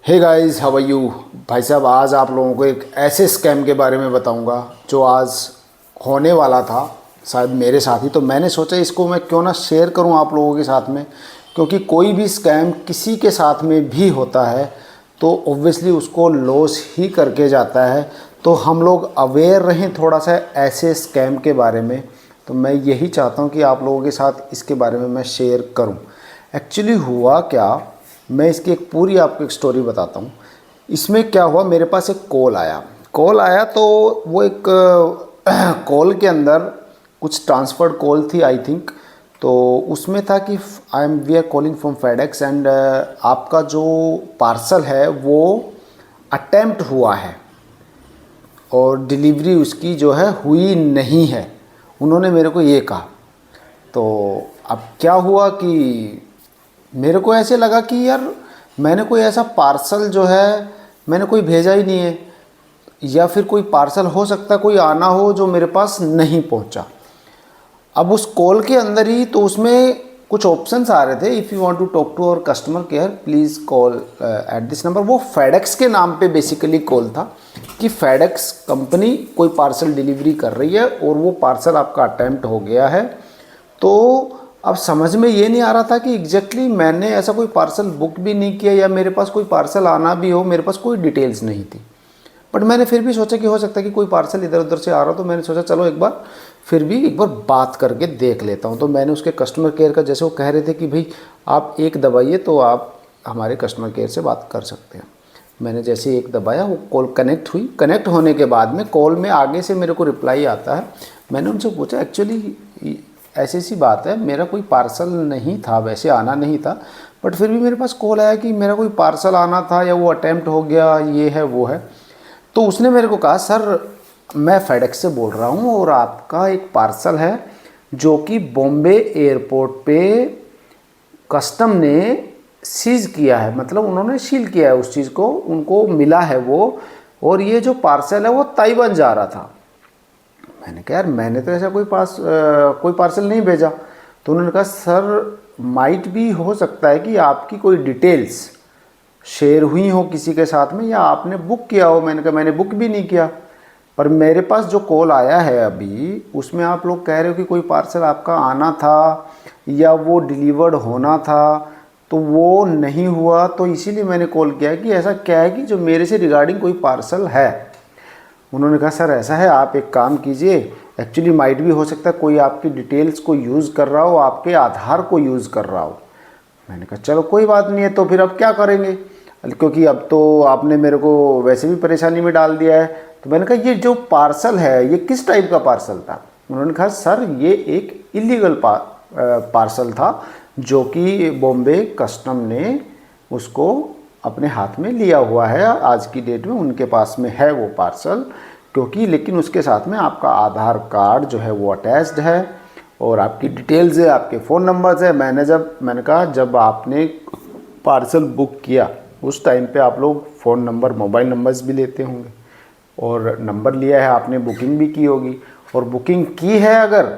Hey guys, how are you. भाई साहब, आज आप लोगों को एक ऐसे स्कैम के बारे में बताऊंगा जो आज होने वाला था शायद मेरे साथ ही। तो मैंने सोचा इसको मैं क्यों ना शेयर करूं आप लोगों के साथ में, क्योंकि कोई भी स्कैम किसी के साथ में भी होता है तो ऑब्वियसली उसको लॉस ही करके जाता है। तो हम लोग अवेयर रहें थोड़ा सा ऐसे स्कैम के बारे में। तो मैं यही चाहता हूं कि आप लोगों के साथ इसके बारे में मैं शेयर करूं। एक्चुअली हुआ क्या, मैं इसकी एक पूरी आपको एक स्टोरी बताता हूँ। इसमें क्या हुआ, मेरे पास एक कॉल आया तो वो एक कॉल के अंदर कुछ ट्रांसफर्ड कॉल थी आई थिंक। तो उसमें था कि we are calling from FedEx and आपका जो पार्सल है वो अटेम्प्ट हुआ है और डिलीवरी उसकी जो है हुई नहीं है। उन्होंने मेरे को ये कहा। तो अब क्या हुआ कि मेरे को ऐसे लगा कि यार मैंने कोई ऐसा पार्सल जो है मैंने कोई भेजा ही नहीं है, या फिर कोई पार्सल हो सकता है कोई आना हो जो मेरे पास नहीं पहुंचा। अब उस कॉल के अंदर ही तो उसमें कुछ ऑप्शंस आ रहे थे, if you want to talk to our customer care please call at this number. वो फेडेक्स के नाम पे बेसिकली कॉल था कि फेडेक्स कंपनी कोई पार्सल डिलीवरी कर रही है और वो पार्सल आपका अटेम्प्ट हो गया है। तो अब समझ में ये नहीं आ रहा था कि एग्जैक्टली मैंने ऐसा कोई पार्सल बुक भी नहीं किया या मेरे पास कोई पार्सल आना भी हो, मेरे पास कोई डिटेल्स नहीं थी। बट मैंने फिर भी सोचा कि हो सकता है कि कोई पार्सल इधर उधर से आ रहा हो, तो मैंने सोचा चलो एक बार फिर भी एक बार बात करके देख लेता हूँ। तो मैंने उसके कस्टमर केयर का, जैसे वो कह रहे थे कि भाई आप एक दबाइए तो आप हमारे कस्टमर केयर से बात कर सकते हैं। मैंने जैसे ही एक दबाया वो कॉल कनेक्ट हुई। कनेक्ट होने के बाद में कॉल में आगे से मेरे को रिप्लाई आता है। मैंने उनसे पूछा एक्चुअली ऐसी सी बात है, मेरा कोई पार्सल नहीं था, वैसे आना नहीं था, बट फिर भी मेरे पास कॉल आया कि मेरा कोई पार्सल आना था या वो अटेम्प्ट हो गया, ये है वो है। तो उसने मेरे को कहा सर मैं फेडेक्स से बोल रहा हूँ और आपका एक पार्सल है जो कि बॉम्बे एयरपोर्ट पे कस्टम ने सीज किया है, मतलब उन्होंने सील किया है उस चीज़ को, उनको मिला है वो, और ये जो पार्सल है वो ताइवान जा रहा था। मैंने कहा यार मैंने तो ऐसा कोई पार्सल नहीं भेजा। तो उन्होंने कहा सर माइट भी हो सकता है कि आपकी कोई डिटेल्स शेयर हुई हो किसी के साथ में या आपने बुक किया हो। मैंने कहा मैंने बुक भी नहीं किया, पर मेरे पास जो कॉल आया है अभी उसमें आप लोग कह रहे हो कि कोई पार्सल आपका आना था या वो डिलीवर्ड होना था, तो वो नहीं हुआ। तो इसीलिए मैंने कॉल किया कि ऐसा क्या है कि जो मेरे से रिगार्डिंग कोई पार्सल है। उन्होंने कहा सर ऐसा है, आप एक काम कीजिए, एक्चुअली माइट भी हो सकता है कोई आपकी डिटेल्स को यूज़ कर रहा हो, आपके आधार को यूज़ कर रहा हो। मैंने कहा चलो कोई बात नहीं है, तो फिर अब क्या करेंगे, क्योंकि अब तो आपने मेरे को वैसे भी परेशानी में डाल दिया है। तो मैंने कहा ये जो पार्सल है ये किस टाइप का पार्सल था। उन्होंने कहा सर ये एक इलीगल पार्सल था जो कि बॉम्बे कस्टम ने उसको अपने हाथ में लिया हुआ है, आज की डेट में उनके पास में है वो पार्सल, क्योंकि लेकिन उसके साथ में आपका आधार कार्ड जो है वो अटैच्ड है और आपकी डिटेल्स है, आपके फ़ोन नंबर्स है। मैंने कहा जब आपने पार्सल बुक किया उस टाइम पे आप लोग फ़ोन नंबर, मोबाइल नंबर्स भी लेते होंगे, और नंबर लिया है आपने, बुकिंग भी की होगी, और बुकिंग की है अगर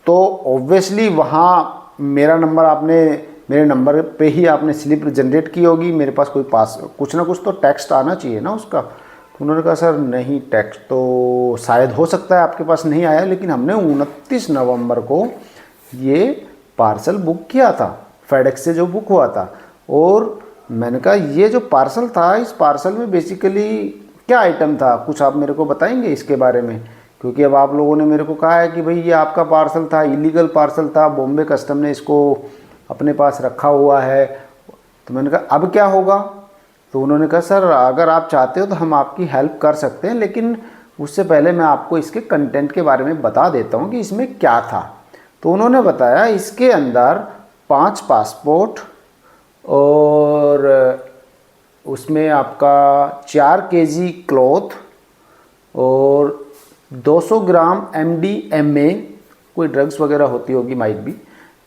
तो ऑब्वियसली वहाँ मेरा नंबर आपने, मेरे नंबर पे ही आपने स्लिप जनरेट की होगी। मेरे पास कोई कुछ ना कुछ तो टेक्स्ट आना चाहिए ना उसका। तो उन्होंने कहा सर नहीं, टेक्स्ट तो शायद हो सकता है आपके पास नहीं आया, लेकिन हमने 29 नवंबर को ये पार्सल बुक किया था, फेडेक्स से जो बुक हुआ था। और मैंने कहा ये जो पार्सल था, इस पार्सल में बेसिकली क्या आइटम था, कुछ आप मेरे को बताएंगे इसके बारे में, क्योंकि अब आप लोगों ने मेरे को कहा है कि भाई ये आपका पार्सल था, इलीगल पार्सल था, बॉम्बे कस्टम ने इसको अपने पास रखा हुआ है। तो मैंने कहा अब क्या होगा। तो उन्होंने कहा सर अगर आप चाहते हो तो हम आपकी हेल्प कर सकते हैं, लेकिन उससे पहले मैं आपको इसके कंटेंट के बारे में बता देता हूँ कि इसमें क्या था। तो उन्होंने बताया इसके अंदर 5 पासपोर्ट और उसमें आपका 4 केजी क्लॉथ और 200 ग्राम MDMA, कोई ड्रग्स वगैरह होती होगी माइट भी,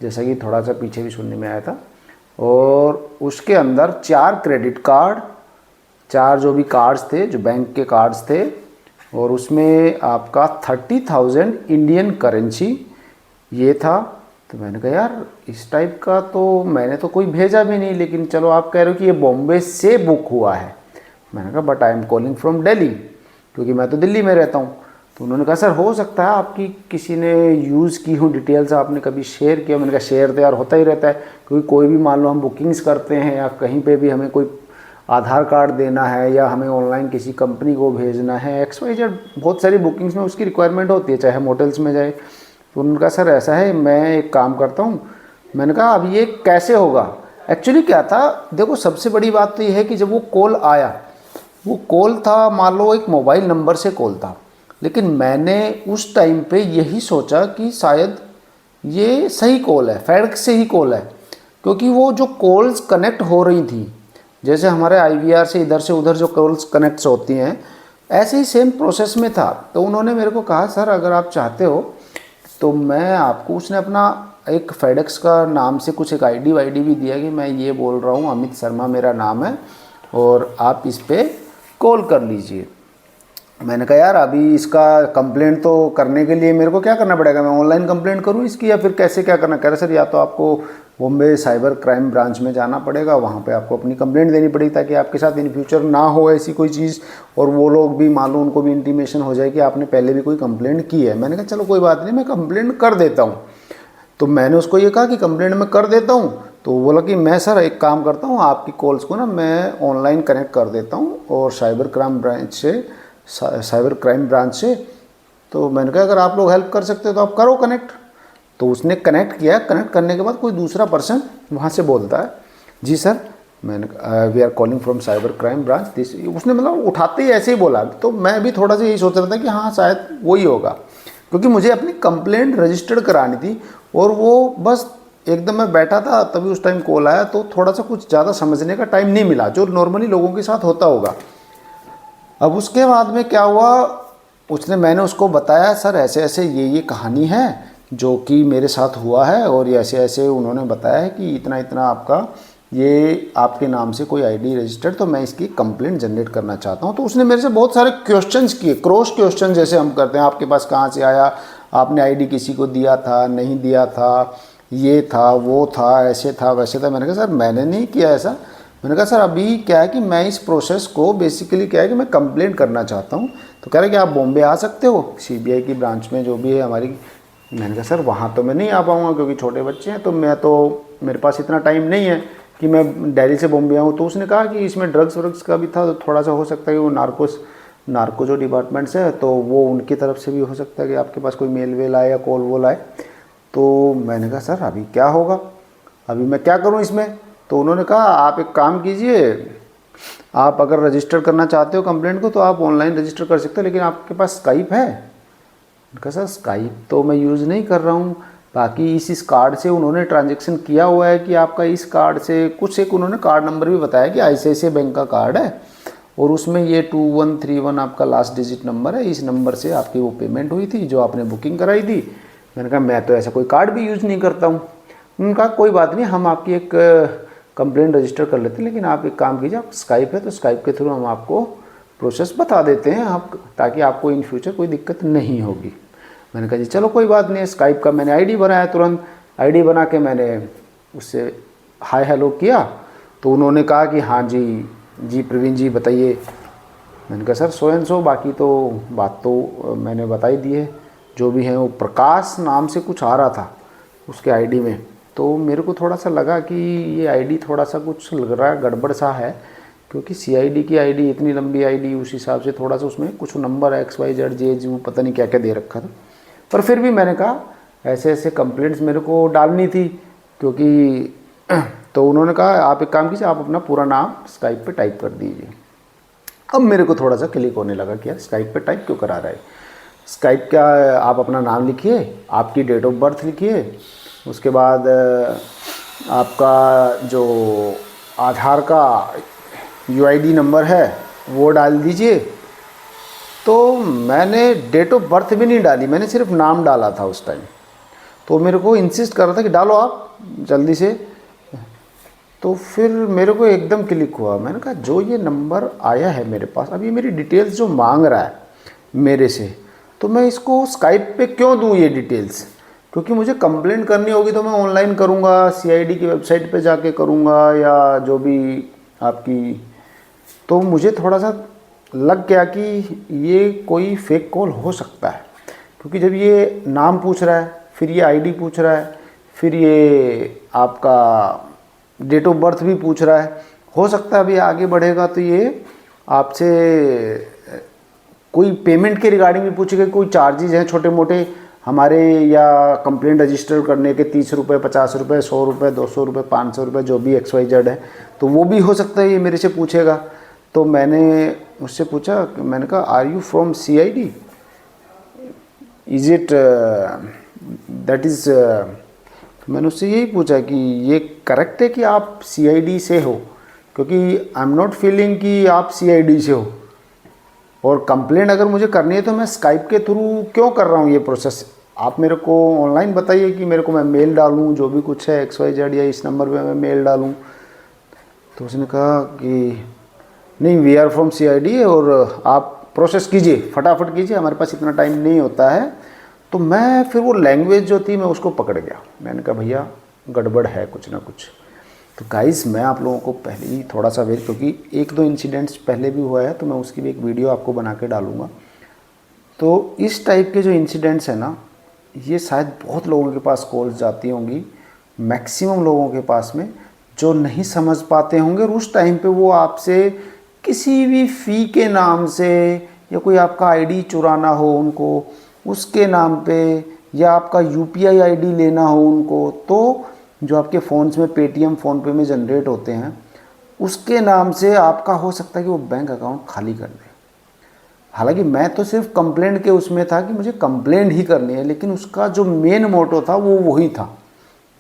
जैसा कि थोड़ा सा पीछे भी सुनने में आया था। और उसके अंदर 4 क्रेडिट कार्ड, 4 जो भी कार्ड्स थे, जो बैंक के कार्ड्स थे, और उसमें आपका 30,000 इंडियन करेंसी ये था। तो मैंने कहा यार इस टाइप का तो मैंने तो कोई भेजा भी नहीं, लेकिन चलो आप कह रहे हो कि ये बॉम्बे से बुक हुआ है। मैंने कहा but I am calling from Delhi, क्योंकि मैं तो दिल्ली में रहता हूँ। तो उन्होंने कहा सर हो सकता है आपकी किसी ने यूज़ की हो डिटेल्स, आपने कभी शेयर किया। मैंने कहा शेयर तो यार होता ही रहता है, क्योंकि कोई भी मान लो हम बुकिंग्स करते हैं या कहीं पे भी हमें कोई आधार कार्ड देना है या हमें ऑनलाइन किसी कंपनी को भेजना है, XYZ बहुत सारी बुकिंग्स में उसकी रिक्वायरमेंट होती है, चाहे हम होटल्स में जाए। तो उन्होंने कहा सर ऐसा है, मैं एक काम करता हूँ। मैंने कहा अब ये कैसे होगा। एक्चुअली क्या था, देखो सबसे बड़ी बात तो ये है कि जब वो कॉल आया, वो कॉल था मान लो एक मोबाइल नंबर से कॉल था, लेकिन मैंने उस टाइम पे यही सोचा कि शायद ये सही कॉल है, फेडेक्स से ही कॉल है, क्योंकि वो जो कॉल्स कनेक्ट हो रही थी, जैसे हमारे IVR से इधर से उधर जो कॉल्स कनेक्ट होती हैं, ऐसे ही सेम प्रोसेस में था। तो उन्होंने मेरे को कहा सर अगर आप चाहते हो तो मैं आपको, उसने अपना एक फेडेक्स का नाम से कुछ एक ID वाईडी भी दिया कि मैं ये बोल रहा हूँ, अमित शर्मा मेरा नाम है और आप इस पर कॉल कर लीजिए। मैंने कहा यार अभी इसका कंप्लेंट तो करने के लिए मेरे को क्या करना पड़ेगा, मैं ऑनलाइन कंप्लेंट करूँ इसकी या फिर कैसे क्या करना। कह रहे सर या तो आपको बॉम्बे साइबर क्राइम ब्रांच में जाना पड़ेगा, वहाँ पे आपको अपनी कंप्लेंट देनी पड़ेगी ताकि आपके साथ इन फ्यूचर ना हो ऐसी कोई चीज़, और वो लोग भी मान लो उनको भी इंटीमेशन हो जाए कि आपने पहले भी कोई कंप्लेंट की है। मैंने कहा चलो कोई बात नहीं, मैं कंप्लेंट कर देता हूँ। तो मैंने उसको ये कहा कि कंप्लेंट मैं कर देता हूँ। तो वो बोला कि मैं सर एक काम करता हूँ, आपकी कॉल्स को ना मैं ऑनलाइन कनेक्ट कर देता हूँ और साइबर क्राइम ब्रांच से। तो मैंने कहा अगर आप लोग हेल्प कर सकते हो तो आप करो कनेक्ट। तो उसने कनेक्ट किया, कनेक्ट करने के बाद कोई दूसरा पर्सन वहाँ से बोलता है जी सर, मैंने we are calling from cyber crime branch this. उसने मतलब उठाते ही ऐसे ही बोला। तो मैं भी थोड़ा सा यही सोच रहा था कि हाँ शायद वही होगा, क्योंकि मुझे अपनी कंप्लेंट रजिस्टर्ड करानी थी और वो बस एकदम मैं बैठा था तभी उस टाइम कॉल आया। तो थोड़ा सा कुछ ज़्यादा समझने का टाइम नहीं मिला जो नॉर्मली लोगों के साथ होता होगा। अब उसके बाद में क्या हुआ, मैंने उसको बताया सर ऐसे ऐसे ये कहानी है जो कि मेरे साथ हुआ है और ये ऐसे ऐसे उन्होंने बताया है कि इतना इतना आपका ये आपके नाम से कोई ID रजिस्टर्ड, तो मैं इसकी कंप्लेंट जनरेट करना चाहता हूँ। तो उसने मेरे से बहुत सारे क्वेश्चंस किए, क्रॉस क्वेश्चन जैसे हम करते हैं, आपके पास कहाँ से आया, आपने ID किसी को दिया था नहीं दिया था, ये था वो था, ऐसे था वैसे था। मैंने कहा सर मैंने नहीं किया ऐसा। मैंने कहा सर अभी क्या है कि मैं इस प्रोसेस को बेसिकली क्या है कि मैं कंप्लेंट करना चाहता हूँ। तो कह रहे कि आप बॉम्बे आ सकते हो CBI की ब्रांच में जो भी है हमारी। मैंने कहा सर वहाँ तो मैं नहीं आ पाऊँगा क्योंकि छोटे बच्चे हैं, तो मेरे पास इतना टाइम नहीं है कि मैं दिल्ली से बॉम्बे आऊँ। तो उसने कहा कि इसमें ड्रग्स का भी था, तो थोड़ा सा हो सकता है कि वो नार्को जो डिपार्टमेंट्स है तो वो उनकी तरफ से भी हो सकता है कि आपके पास कोई मेल वेल आए या कॉल वॉल आए। तो मैंने कहा सर अभी क्या होगा, अभी मैं क्या करूँ इसमें। तो उन्होंने कहा आप एक काम कीजिए, आप अगर रजिस्टर करना चाहते हो कंप्लेंट को तो आप ऑनलाइन रजिस्टर कर सकते हो, लेकिन आपके पास स्काइप है। मैंने कहा सर स्काइप तो मैं यूज़ नहीं कर रहा हूँ, बाकी इस कार्ड से उन्होंने ट्रांजैक्शन किया हुआ है कि आपका इस कार्ड से कुछ एक उन्होंने कार्ड नंबर भी बताया कि ICICI बैंक का कार्ड है और उसमें ये 2131 आपका लास्ट डिजिट नंबर है, इस नंबर से आपकी वो पेमेंट हुई थी जो आपने बुकिंग कराई थी। मैंने कहा मैं तो ऐसा कोई कार्ड भी यूज़ नहीं करता हूँ। उन्होंने कहा कोई बात नहीं, हम आपकी एक कंप्लेंट रजिस्टर कर लेते हैं, लेकिन आप एक काम कीजिए, आप स्काइप है तो स्काइप के थ्रू हम आपको प्रोसेस बता देते हैं आप, ताकि आपको इन फ्यूचर कोई दिक्कत नहीं होगी। मैंने कहा जी चलो कोई बात नहीं। स्काइप का मैंने ID बनाया, तुरंत ID बना के मैंने उससे हाय हेलो किया। तो उन्होंने कहा कि हाँ जी प्रवीण जी बताइए। मैंने कहा सर सो एंड सो, बाकी तो बात तो मैंने बताई दी है, जो भी है। वो प्रकाश नाम से कुछ आ रहा था उसके ID में, तो मेरे को थोड़ा सा लगा कि ये ID थोड़ा सा कुछ लग रहा है गड़बड़ सा है, क्योंकि CID की ID इतनी लंबी ID, उस हिसाब से थोड़ा सा उसमें कुछ नंबर XYZ JG वो पता नहीं क्या क्या दे रखा था। पर फिर भी मैंने कहा ऐसे ऐसे कंप्लेंट्स मेरे को डालनी थी, क्योंकि तो उन्होंने कहा आप एक काम कीजिए, आप अपना पूरा नाम स्काइप पे टाइप कर दीजिए। अब मेरे को थोड़ा सा क्लिक होने लगा कि यार स्काइप पे टाइप क्यों करा रहा है। स्काइप क्या, आप अपना नाम लिखिए, आपकी डेट ऑफ बर्थ लिखिए, उसके बाद आपका जो आधार का UID नंबर है वो डाल दीजिए। तो मैंने डेट ऑफ बर्थ भी नहीं डाली, मैंने सिर्फ नाम डाला था उस टाइम। तो मेरे को इंसिस्ट कर रहा था कि डालो आप जल्दी से। तो फिर मेरे को एकदम क्लिक हुआ। मैंने कहा जो ये नंबर आया है मेरे पास, अब ये मेरी डिटेल्स जो मांग रहा है मेरे से, तो मैं इसको स्काइप पे क्यों दूँ ये डिटेल्स। क्योंकि मुझे कंप्लेंट करनी होगी तो मैं ऑनलाइन करूँगा, सीआईडी की वेबसाइट पे जाके करूँगा या जो भी आपकी। तो मुझे थोड़ा सा लग गया कि ये कोई फेक कॉल हो सकता है, क्योंकि जब ये नाम पूछ रहा है, फिर ये आईडी पूछ रहा है, फिर ये आपका डेट ऑफ बर्थ भी पूछ रहा है। हो सकता है अभी आगे बढ़ेगा तो ये आपसे कोई पेमेंट के रिगार्डिंग भी पूछेगा, कोई चार्जेज हैं छोटे मोटे हमारे, या कंप्लेंट रजिस्टर करने के 30 रुपये, 50 रुपये, 100 रुपये, 200 रुपये, 500 रुपये, जो भी XYZ है, तो वो भी हो सकता है ये मेरे से पूछेगा। तो मैंने उससे पूछा, मैंने कहा are you from CID, is it that is, मैंने उससे यही पूछा कि ये करेक्ट है कि आप CID से हो, क्योंकि आई एम नॉट फीलिंग कि आप CID से हो। और कंप्लेंट अगर मुझे करनी है तो मैं स्काइप के थ्रू क्यों कर रहा हूँ ये प्रोसेस, आप मेरे को ऑनलाइन बताइए कि मेरे को मैं मेल डालूँ, जो भी कुछ है XYZ, या इस नंबर पे मैं मेल डालूँ। तो उसने कहा कि नहीं, वी आर फ्रॉम CID और आप प्रोसेस कीजिए, फटाफट कीजिए, हमारे पास इतना टाइम नहीं होता है। तो मैं फिर वो लैंग्वेज जो थी मैं उसको पकड़ गया, मैंने कहा भैया गड़बड़ है कुछ ना कुछ। तो गाइस मैं आप लोगों को पहले ही थोड़ा सा वेट, क्योंकि 1-2 इंसिडेंट्स पहले भी हुआ है तो मैं उसकी भी एक वीडियो आपको बना के डालूँगा। तो इस टाइप के जो इंसिडेंट्स हैं ना, ये शायद बहुत लोगों के पास कॉल्स जाती होंगी, मैक्सिमम लोगों के पास में, जो नहीं समझ पाते होंगे, और उस टाइम पे वो आपसे किसी भी फ़ी के नाम से, या कोई आपका आईडी चुराना हो उनको उसके नाम पे, या आपका UPI ID लेना हो उनको, तो जो आपके फ़ोन्स में पेटीएम, फ़ोनपे में जनरेट होते हैं, उसके नाम से आपका हो सकता है कि वो बैंक अकाउंट खाली कर दे। हालांकि मैं तो सिर्फ कंप्लेंट के उसमें था कि मुझे कंप्लेंट ही करनी है, लेकिन उसका जो मेन मोटो था वो वही था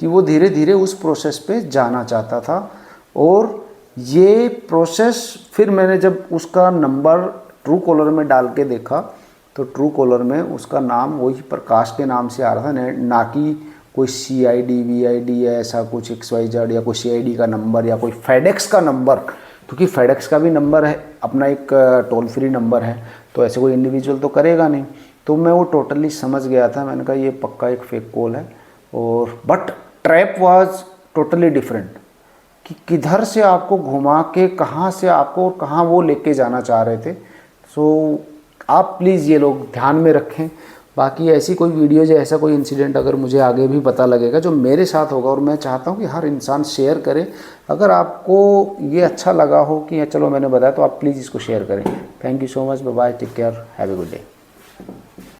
कि वो धीरे धीरे उस प्रोसेस पे जाना चाहता था। और ये प्रोसेस फिर मैंने जब उसका नंबर ट्रू कॉलर में डाल के देखा तो ट्रू कॉलर में उसका नाम वही प्रकाश के नाम से आ रहा था, ना कि कोई CID VID या ऐसा कुछ XYZ, या कोई CID का नंबर, या कोई फेडेक्स का नंबर, क्योंकि फेडेक्स का भी नंबर है अपना, एक टोल फ्री नंबर है, तो ऐसे कोई इंडिविजुअल तो करेगा नहीं। तो मैं वो टोटली समझ गया था, मैंने कहा ये पक्का एक फेक कॉल है। और but trap was totally different, कि किधर से आपको घुमा के कहाँ से आपको और कहाँ वो लेके जाना चाह रहे थे। सो आप प्लीज़ ये लोग ध्यान में रखें। बाकी ऐसी कोई वीडियोज या ऐसा कोई इंसिडेंट अगर मुझे आगे भी पता लगेगा जो मेरे साथ होगा, और मैं चाहता हूँ कि हर इंसान शेयर करे, अगर आपको ये अच्छा लगा हो कि चलो मैंने बताया, तो आप प्लीज़ इसको शेयर करें। Thank you so much, bye bye, take care, have a good day.